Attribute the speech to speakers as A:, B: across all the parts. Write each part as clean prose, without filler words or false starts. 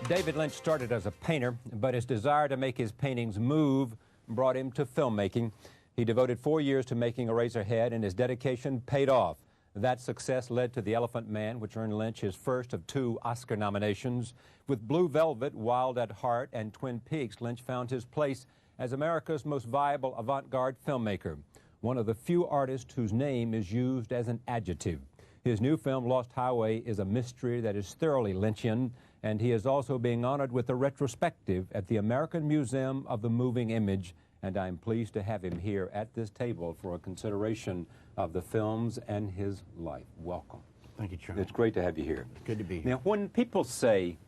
A: David Lynch started as a painter, but his desire to make his paintings move brought him to filmmaking. He devoted 4 years to making Eraserhead, and his dedication paid off. That success led to The Elephant Man, which earned Lynch his first of 2 Oscar nominations. With Blue Velvet, Wild at Heart, and Twin Peaks, Lynch found his place as America's most viable avant-garde filmmaker, one of the few artists whose name is used as an adjective. His new film, Lost Highway, is a mystery that is thoroughly Lynchian, and he is also being honored with a retrospective at the American Museum of the Moving Image, and I'm pleased to have him here at this table for a consideration of the films and his life. Welcome.
B: Thank you, Charlie.
A: It's great to have you here.
B: Good to be here.
A: Now, when people say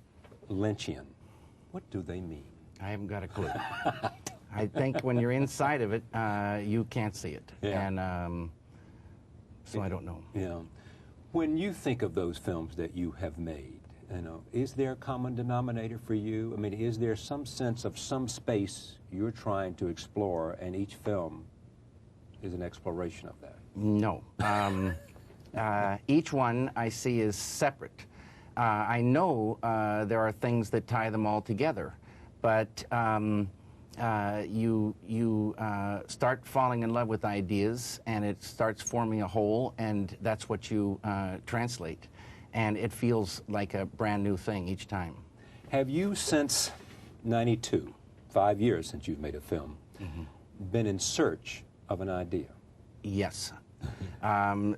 A: Lynchian, what do they mean?
B: I haven't got a clue. I think when you're inside of it, you can't see it.
A: Yeah.
B: And so I don't know.
A: Yeah. When you think of those films that you have made, you know, is there a common denominator for you? I mean, is there some sense of some space you're trying to explore, and each film is an exploration of that?
B: No. Each one I see is separate. I know there are things that tie them all together, but you start falling in love with ideas, and it starts forming a whole, and that's what you translate. And it feels like a brand new thing each time.
A: Have you, since '92, 5 years since you've made a film, been in search of an idea?
B: Yes. In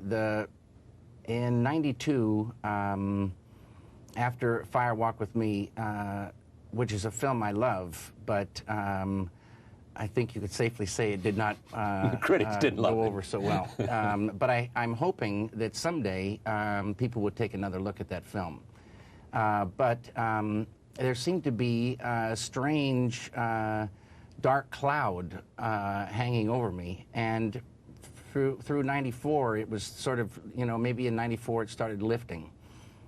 B: '92, after Fire Walk with Me, which is a film I love, but I think you could safely say it did not
A: the critics didn't
B: go
A: love it.
B: over so well. But I'm hoping that someday people would take another look at that film. But there seemed to be a strange dark cloud hanging over me, and through '94 it was sort of, you know, maybe in '94 it started lifting,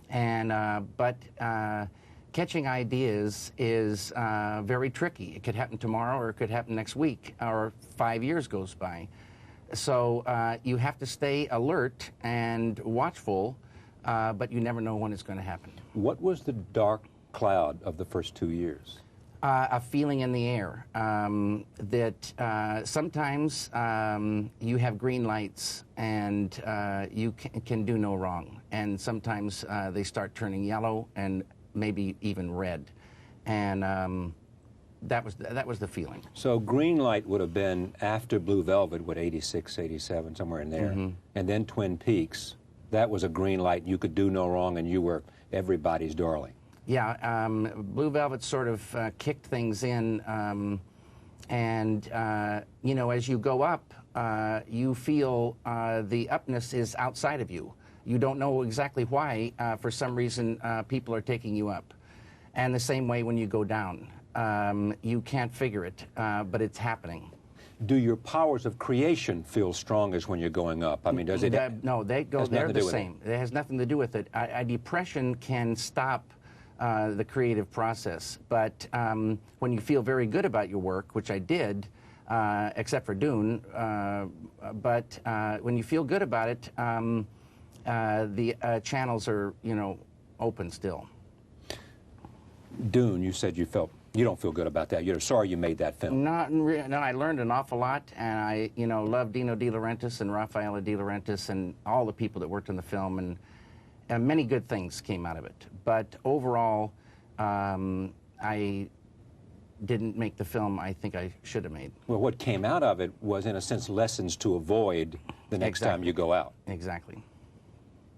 B: and catching ideas is very tricky. It could happen tomorrow, or it could happen next week, or 5 years goes by. So you have to stay alert and watchful, but you never know when it's going to happen.
A: What was the dark cloud of the first 2 years?
B: A feeling in the air that sometimes you have green lights and you can do no wrong, and sometimes they start turning yellow and maybe even red, and that was the feeling.
A: So green light would have been after Blue Velvet, what, 86, 87, somewhere in there, and then Twin Peaks. That was a green light. You could do no wrong, and you were everybody's darling.
B: Yeah, Blue Velvet sort of kicked things in, and you know, as you go up, you feel the upness is outside of you. You don't know exactly why. For some reason, people are taking you up. And the same way when you go down. You can't figure it, but it's happening.
A: Do your powers of creation feel strong as when you're going up? I mean, does it?
B: No, they're the same. It has nothing to do with it. A depression can stop the creative process. But when you feel very good about your work, which I did, except for Dune, but when you feel good about it, the channels are, you know, open still.
A: Dune, you said you don't feel good about that. You're sorry you made that film.
B: No, I learned an awful lot, and I, you know, love Dino De Laurentiis and Rafaela De Laurentiis and all the people that worked on the film, and many good things came out of it. But overall, I didn't make the film I think I should have made.
A: Well, what came out of it was, in a sense, lessons to avoid the next time you go out.
B: Exactly.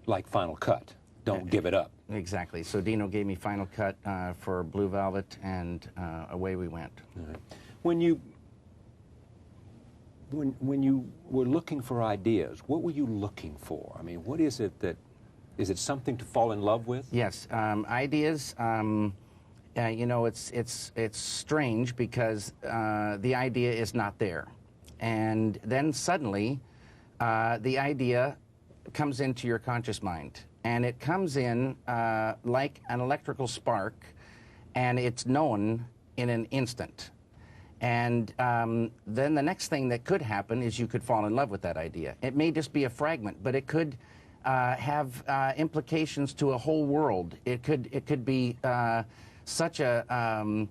A: Like Final Cut. Don't give it up.
B: Exactly. So Dino gave me Final Cut for Blue Velvet, and away we went.
A: Right. When you were looking for ideas, what were you looking for? I mean, what is it that, is it something to fall in love with?
B: Yes, ideas. You know, it's strange because the idea is not there, and then suddenly the idea comes into your conscious mind, and it comes in like an electrical spark, and it's known in an instant. And then the next thing that could happen is you could fall in love with that idea. It may just be a fragment, but it could have implications to a whole world. It could be such an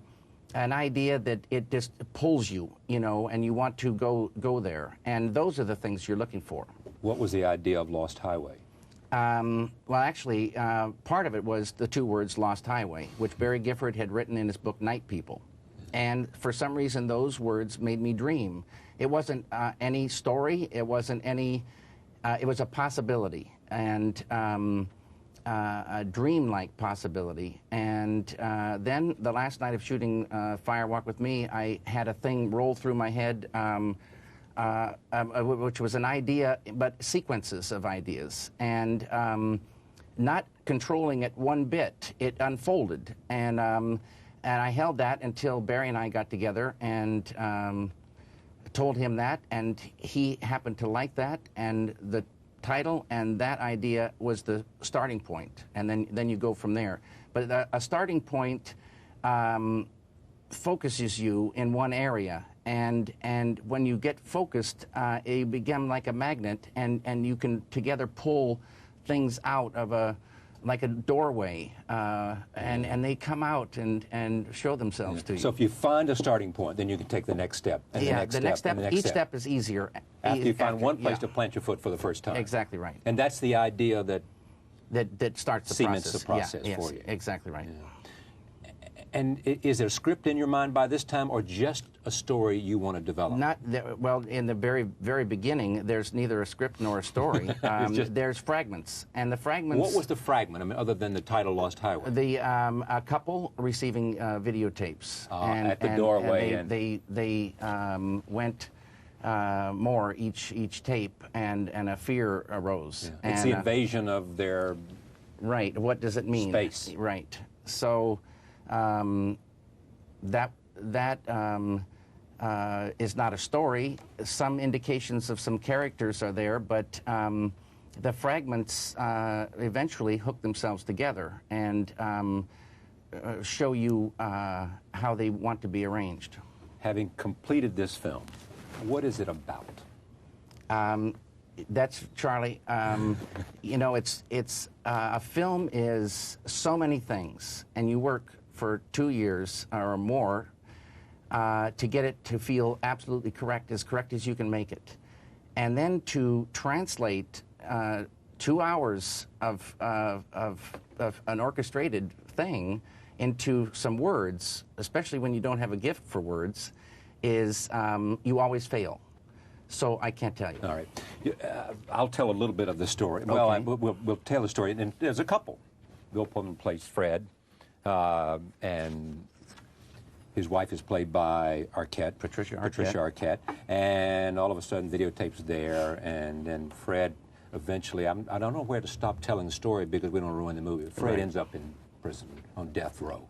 B: idea that it just pulls you, you know, and you want to go there. And those are the things you're looking for.
A: What was the idea of Lost Highway?
B: Well, actually, part of it was the two words Lost Highway, which Barry Gifford had written in his book Night People. And for some reason, those words made me dream. It wasn't any story. It wasn't any, it was a possibility, and a dream-like possibility. And then the last night of shooting Fire Walk with Me, I had a thing roll through my head, which was an idea, but sequences of ideas. And not controlling it one bit, it unfolded. And I held that until Barry and I got together and told him that, and he happened to like that, and the title and that idea was the starting point, and then you go from there. But a starting point focuses you in one area, and when you get focused, you become like a magnet, and you can together pull things out of like a doorway, and they come out and show themselves to you.
A: So if you find a starting point, then you can take the next step, and
B: yeah,
A: the next step, and the next
B: each step is easier.
A: After you find one place to plant your foot for the first time.
B: Exactly right.
A: And that's the idea that
B: starts the
A: cements
B: process.
A: the process
B: yeah,
A: for you.
B: Exactly right.
A: Yeah. And is there a script in your mind by this time, or just a story you want to develop?
B: Well, in the very, very beginning, there's neither a script nor a story. There's fragments, and the fragments.
A: What was the fragment? I mean, other than the title "Lost Highway."
B: A couple receiving videotapes
A: at the doorway,
B: and they went more each tape, and a fear arose.
A: Yeah. It's the invasion of their.
B: Right. What does it mean?
A: Space.
B: Right. So. That is not a story. Some indications of some characters are there, but the fragments eventually hook themselves together and show you how they want to be arranged.
A: Having completed this film, what is it about?
B: That's Charlie. You know, it's a film is so many things, and you work for 2 years or more to get it to feel absolutely correct as you can make it. And then to translate 2 hours of an orchestrated thing into some words, especially when you don't have a gift for words, is you always fail. So I can't tell you.
A: All right. I'll tell a little bit of the story.
B: Okay.
A: Well, we'll tell the story. And there's a couple. Bill Pullman plays Fred. And his wife is played by Arquette, Patricia Arquette, and all of a sudden videotape's there, and then Fred eventually, I don't know where to stop telling the story because we don't ruin the movie. Fred ends up in prison on death row,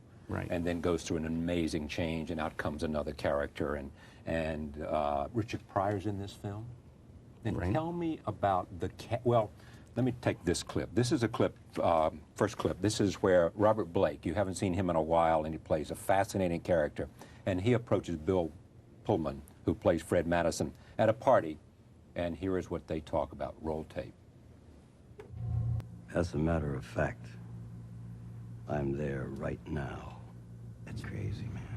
A: and then goes through an amazing change, and out comes another character, and Richard Pryor's in this film. And tell me about let me take this clip. This is a clip, first clip. This is where Robert Blake, you haven't seen him in a while, and he plays a fascinating character. And he approaches Bill Pullman, who plays Fred Madison, at a party. And here is what they talk about. Roll tape.
C: As a matter of fact, I'm there right now. It's crazy, man.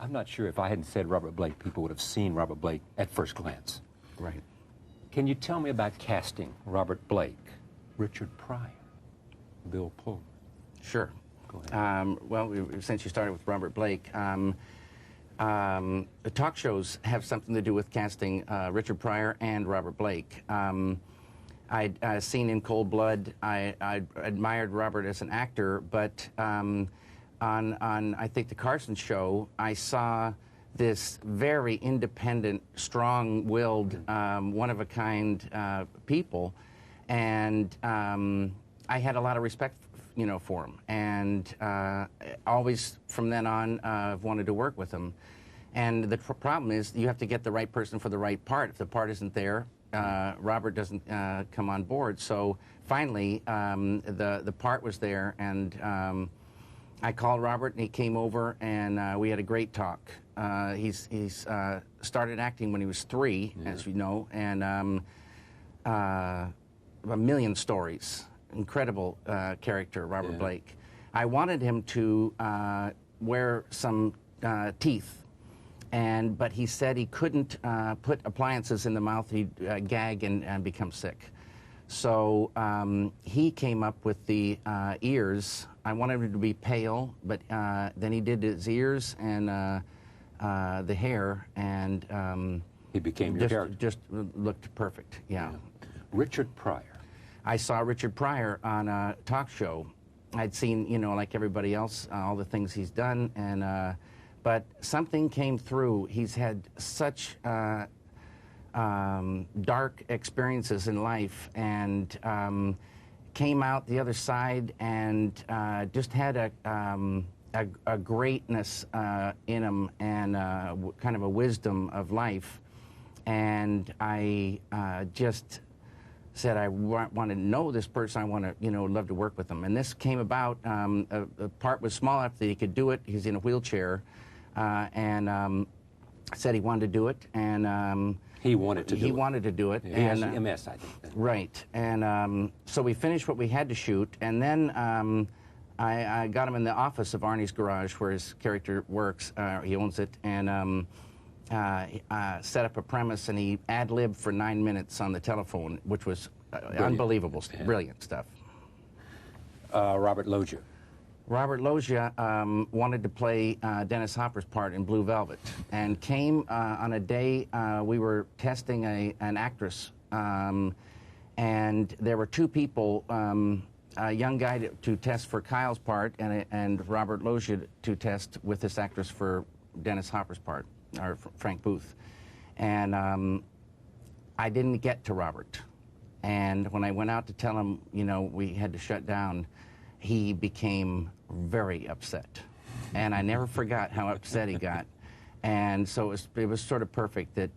A: I'm not sure if I hadn't said Robert Blake, people would have seen Robert Blake at first glance.
B: Right.
A: Can you tell me about casting Robert Blake, Richard Pryor, Bill Pullman?
B: Sure.
A: Go ahead.
B: Well, since you started with Robert Blake, the talk shows have something to do with casting Richard Pryor and Robert Blake. I'd seen In Cold Blood. I admired Robert as an actor, but on I think the Carson show, I saw this very independent, strong-willed, one-of-a-kind people, and I had a lot of respect, you know, for him, and always from then on wanted to work with him. And the problem is you have to get the right person for the right part. If the part isn't there, Robert doesn't come on board. So finally, the part was there, and I called Robert, and he came over, and we had a great talk. He's started acting when he was 3, as you know, and a million stories. Incredible character, Robert Blake. I wanted him to wear some teeth, but he said he couldn't put appliances in the mouth. He'd gag and become sick. So he came up with the ears. I wanted him to be pale, but then he did his ears and the hair, and
A: he became your character.
B: Just looked perfect. Yeah.
A: Richard Pryor.
B: I saw Richard Pryor on a talk show. I'd seen, you know, like everybody else, all the things he's done, and but something came through. He's had such dark experiences in life, and came out the other side, and just had a greatness in him, and kind of a wisdom of life. And I just said, I want to know this person. I want to, you know, love to work with him. And this came about. The part was small enough that he could do it. He's in a wheelchair, and said he wanted to do it, and
A: he wanted to do it.
B: He wanted to do it.
A: He has MS, I think.
B: Right. And so we finished what we had to shoot, and then I got him in the office of Arnie's garage, where his character works. He owns it, and set up a premise, and he ad-libbed for 9 minutes on the telephone, which was unbelievable, brilliant stuff.
A: Robert Loggia.
B: Robert Loggia wanted to play Dennis Hopper's part in Blue Velvet, and came on a day we were testing an actress, and there were 2 people, a young guy to test for Kyle's part, and Robert Loggia to test with this actress for Dennis Hopper's part, or Frank Booth. And I didn't get to Robert. And when I went out to tell him, you know, we had to shut down, he became very upset. And I never forgot how upset he got. And so it was sort of perfect that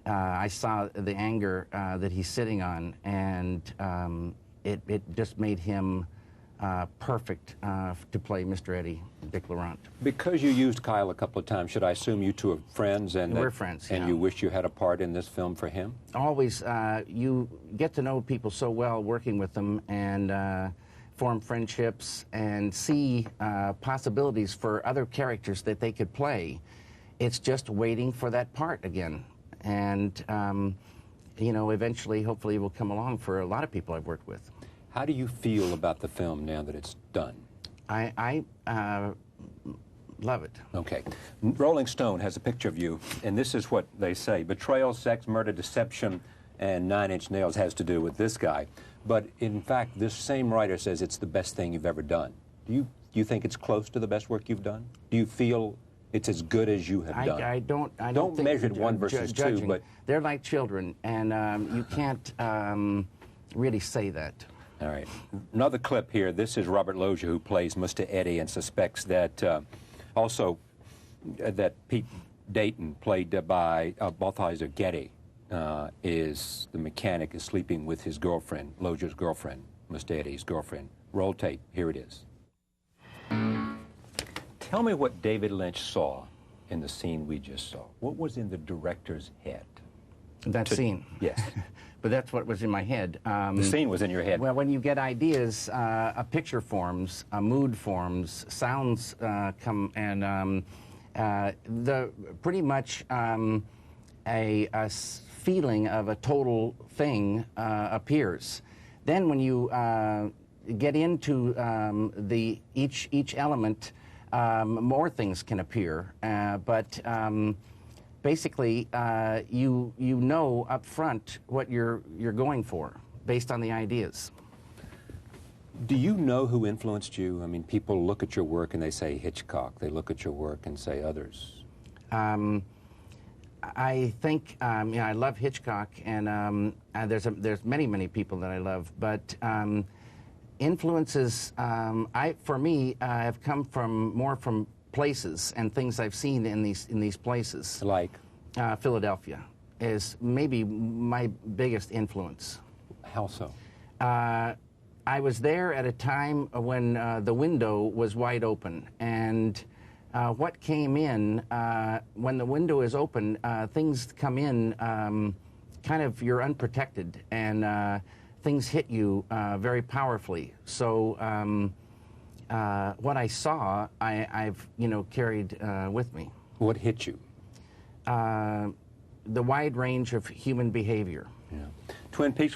B: I saw the anger that he's sitting on, and it just made him perfect to play Mr. Eddie Dick Laurent.
A: Because you used Kyle a couple of times, should I assume you two are friends? And
B: we're friends,
A: and
B: yeah.
A: you wish you had a part in this film for him?
B: Always. You get to know people so well working with them, and form friendships, and see possibilities for other characters that they could play. It's just waiting for that part again. And, you know, eventually, hopefully, it will come along for a lot of people I've worked with.
A: How do you feel about the film now that it's done?
B: I love it.
A: Okay. Rolling Stone has a picture of you, and this is what they say. Betrayal, sex, murder, deception, and 9 Inch Nails has to do with this guy. But in fact, this same writer says it's the best thing you've ever done. Do you think it's close to the best work you've done? Do you feel it's as good as you have done?
B: I don't think
A: measure it 1 versus 2, but
B: they're like children, and you can't really say that.
A: All right. Another clip here. This is Robert Loggia, who plays Mr. Eddie, and suspects that also that Pete Dayton, played by Balthazar Getty, is the mechanic, is sleeping with his girlfriend, Loggia's girlfriend, Mr. Eddie's girlfriend. Roll tape. Here it is. Tell me what David Lynch saw in the scene we just saw. What was in the director's head?
B: That scene?
A: Yes.
B: But that's what was in my head.
A: The scene was in your head.
B: Well, when you get ideas, a picture forms, a mood forms, sounds come, and pretty much a feeling of a total thing appears. Then when you get into each element, more things can appear, but basically, you know up front what you're going for based on the ideas.
A: Do you know who influenced you? I mean, people look at your work and they say Hitchcock. They look at your work and say others.
B: I think you know, I love Hitchcock, and there's many people that I love, but influences for me have come more from places and things I've seen in these places.
A: Like?
B: Philadelphia is maybe my biggest influence.
A: How so?
B: I was there at a time when the window was wide open, and what came in, when the window is open, things come in kind of, you're unprotected, and things hit you very powerfully. So what I saw, I've carried with me.
A: What hit you?
B: The wide range of human behavior.
A: Yeah. Twin Peaks